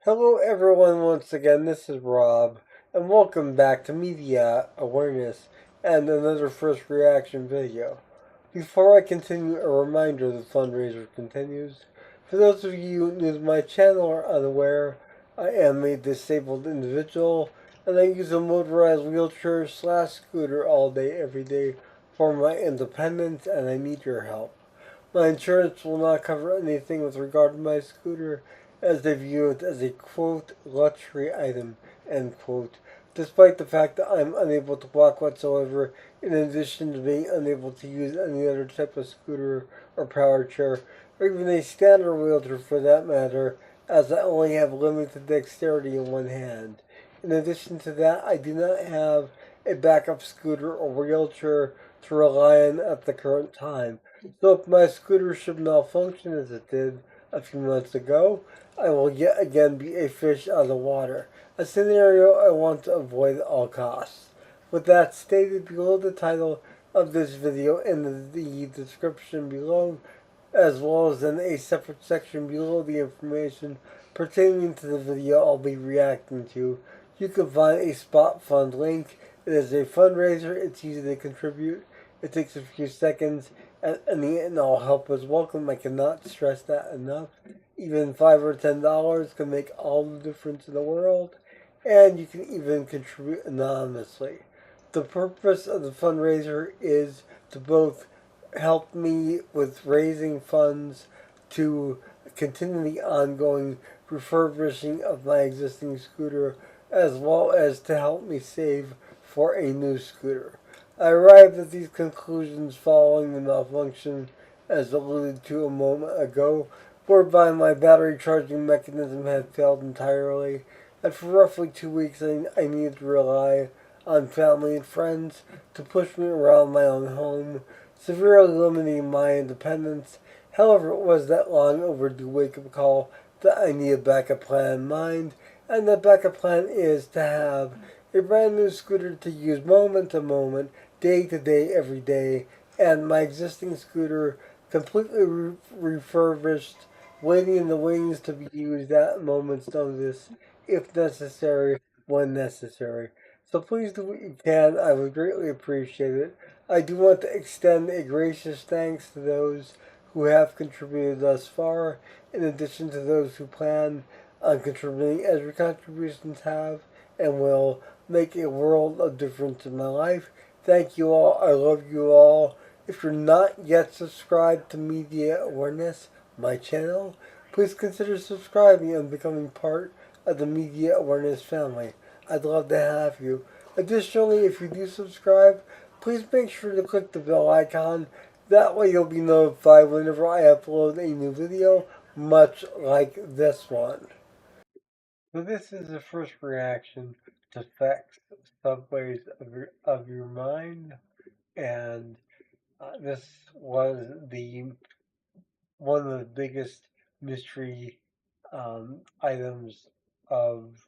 Hello, everyone, once again. This is Rob, and welcome back to Media Awareness and another first reaction video. Before I continue, a reminder the fundraiser continues. For those of you new to my channel or unaware, I am a disabled individual, and I use a motorized wheelchair slash scooter all day, every day for my independence, and I need your help. My insurance will not cover anything with regard to my scooter, as they view it as a quote luxury item end quote, despite the fact that I'm unable to walk whatsoever, in addition to being unable to use any other type of scooter or power chair, or even a standard wheelchair for that matter, as I only have limited dexterity in one hand. In addition to that, I do not have a backup scooter or wheelchair to rely on at the current time. So if my scooter should malfunction as it did a few months ago, I will yet again be a fish out of the water, a scenario I want to avoid at all costs. With that stated, below the title of this video and the description below, as well as in a separate section below the information pertaining to the video I'll be reacting to, you can find a spot fund link. It is a fundraiser, it's easy to contribute, it takes a few seconds, and any and all help is welcome. I cannot stress that enough. Even $5 or $10 can make all the difference in the world, and you can even contribute anonymously. The purpose of the fundraiser is to both help me with raising funds to continue the ongoing refurbishing of my existing scooter, as well as to help me save for a new scooter. I arrived at these conclusions following the malfunction, as alluded to a moment ago, whereby my battery charging mechanism had failed entirely, and for roughly 2 weeks I needed to rely on family and friends to push me around my own home, severely limiting my independence. However, it was that long overdue wake-up call that I need a backup plan in mind, and that backup plan is to have a brand new scooter to use moment to moment, day to day, every day, and my existing scooter completely refurbished, waiting in the wings to be used at a moment's notice, if necessary, when necessary. So please do what you can. I would greatly appreciate it. I do want to extend a gracious thanks to those who have contributed thus far, in addition to those who plan on contributing, as your contributions have and will make a world of difference in my life. Thank you all. I love you all. If you're not yet subscribed to Media Awareness, my channel, please consider subscribing and becoming part of the Media Awareness family. I'd love to have you. Additionally, if you do subscribe, please make sure to click the bell icon. That way you'll be notified whenever I upload a new video, much like this one. So this is the first reaction to FEX, Subways of your Mind, and this was the one of the biggest mystery items of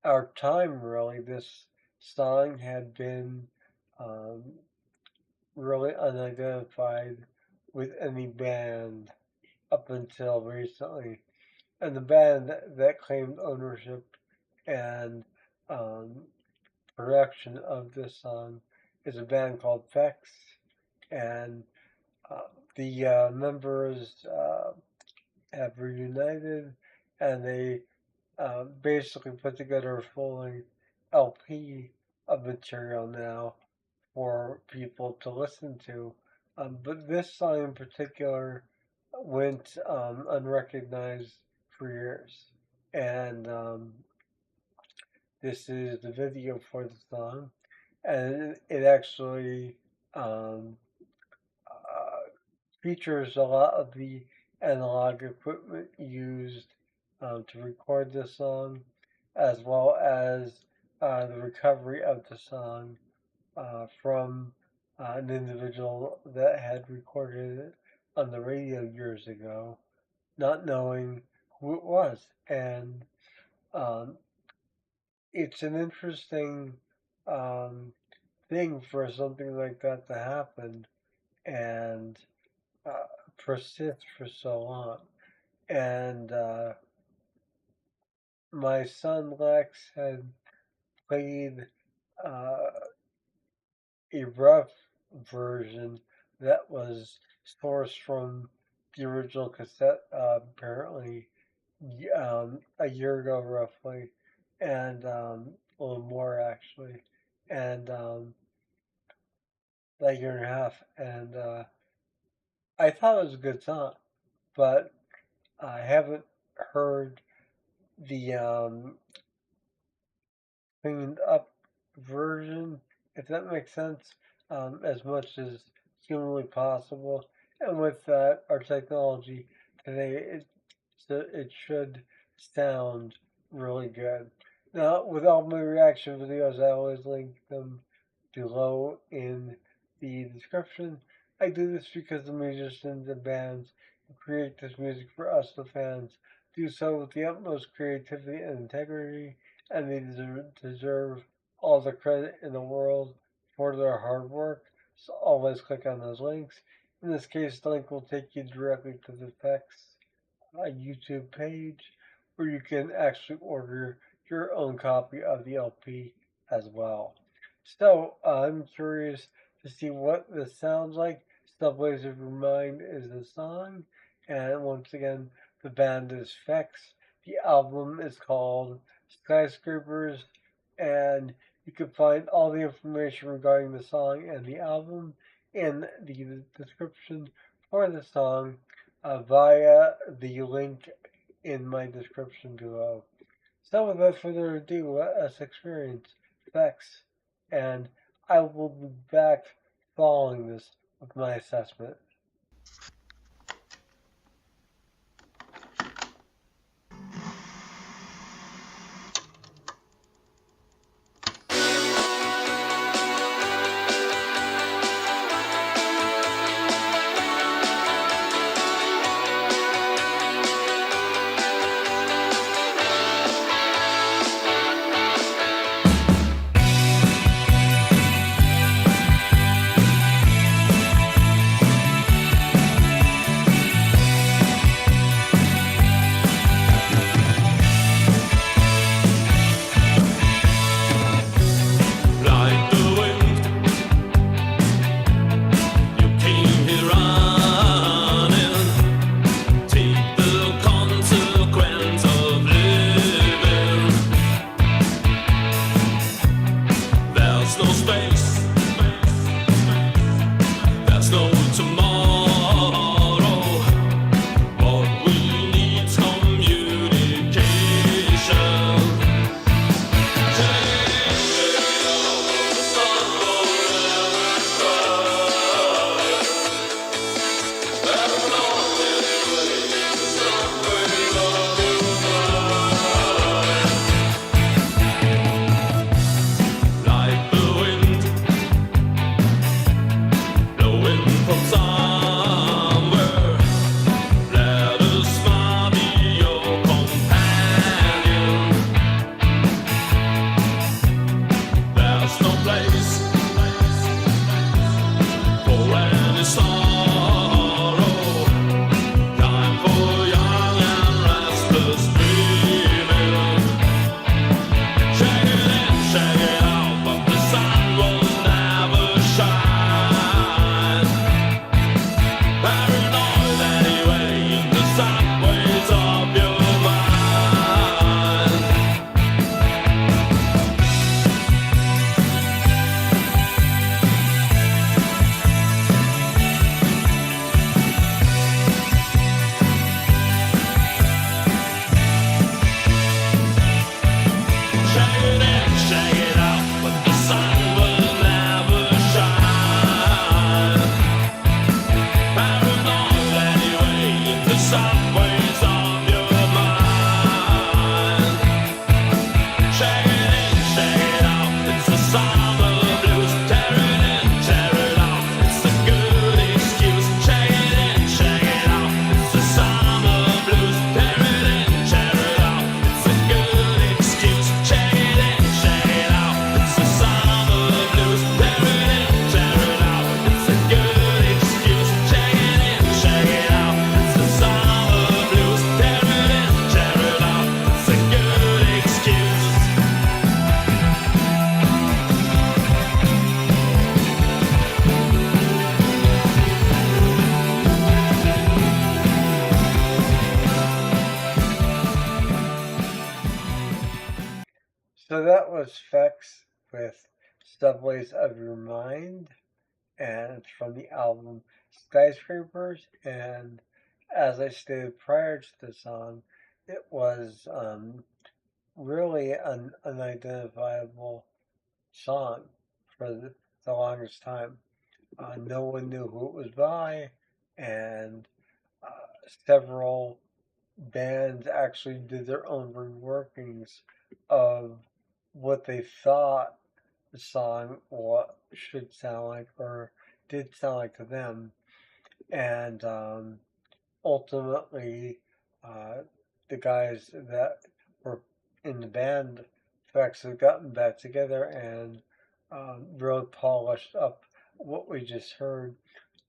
our time, really. This song had been um, really unidentified with any band up until recently. And the band that claimed ownership and um, production of this song is a band called FEX. And uh, the members have reunited, and they basically put together a full LP of material now for people to listen to. But this song in particular went unrecognized for years. And this is the video for the song. And it actually um, uh, features a lot of the analog equipment used to record the song, as well as the recovery of the song from an individual that had recorded it on the radio years ago, not knowing who it was. And um, it's an interesting um, thing for something like that to happen and uh, persist for so long. And my son Lex had played uh, a rough version that was sourced from the original cassette, apparently a year ago, roughly, and a little more actually, and like a year and a half, and I thought it was a good song, but I haven't heard the cleaned up version, if that makes sense, as much as humanly possible. And with that, our technology today, it should sound really good. Now, with all my reaction videos, I always link them below in the description. I do this because the musicians and bands who create this music for us, the fans, do so with the utmost creativity and integrity, and they deserve all the credit in the world for their hard work. So always click on those links. In this case, the link will take you directly to the FEX YouTube page where you can actually order your own copy of the LP as well. So I'm curious to see what this sounds like. Subways of Your Mind is the song, and once again, the band is FEX. The album is called Skyscrapers, and you can find all the information regarding the song and the album in the description for the song via the link in my description below. So without further ado, let us experience FEX, and I will be back following this with my assessment. So that was FEX with Subways of Your Mind, and it's from the album Skyscrapers. And as I stated prior to the song, it was really an unidentifiable song for the longest time. No one knew who it was by, and several bands actually did their own reworkings of what they thought the song what should sound like or did sound like to them, and ultimately, uh, the guys that were in the band have actually gotten back together and really polished up what we just heard.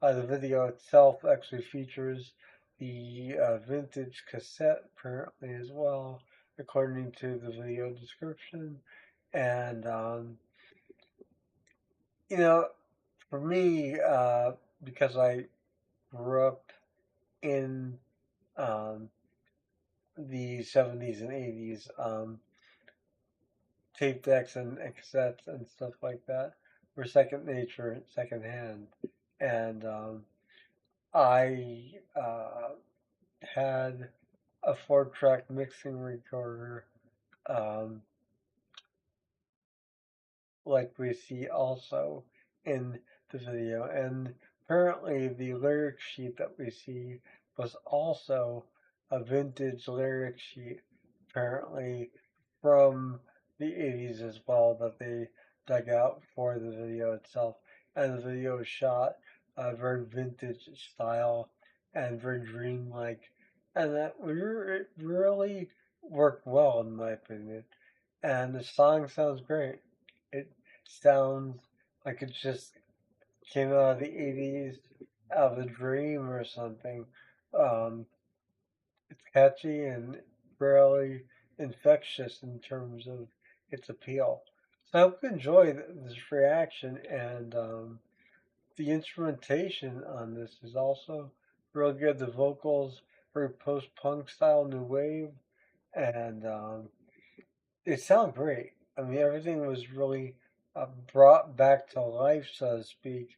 The video itself actually features the vintage cassette apparently as well, according to the video description. And you know, for me, because I grew up in um, the 70s and 80s, tape decks and cassettes and stuff like that were second nature, second hand. And I had a 4-track mixing recorder, um, like we see also in the video. And apparently, the lyric sheet that we see was also a vintage lyric sheet, apparently from the 80s as well, that they dug out for the video itself. And the video is shot very vintage style and very dreamlike. And that it really worked well, in my opinion. And the song sounds great. It sounds like it just came out of the 80s, out of a dream or something. Um, it's catchy and really infectious in terms of its appeal. So I hope you enjoy this reaction, and the instrumentation on this is also real good. The vocals, very post-punk style, new wave, and they sound great. I mean, everything was really brought back to life, so to speak,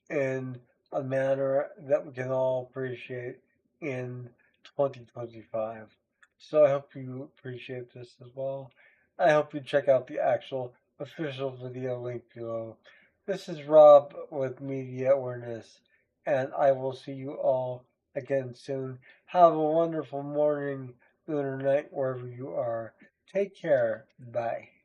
in a manner that we can all appreciate in 2025. So I hope you appreciate this as well. I hope you check out the actual official video link below. This is Rob with Media Awareness, and I will see you all again soon. Have a wonderful morning, noon, or night, wherever you are. Take care. Bye.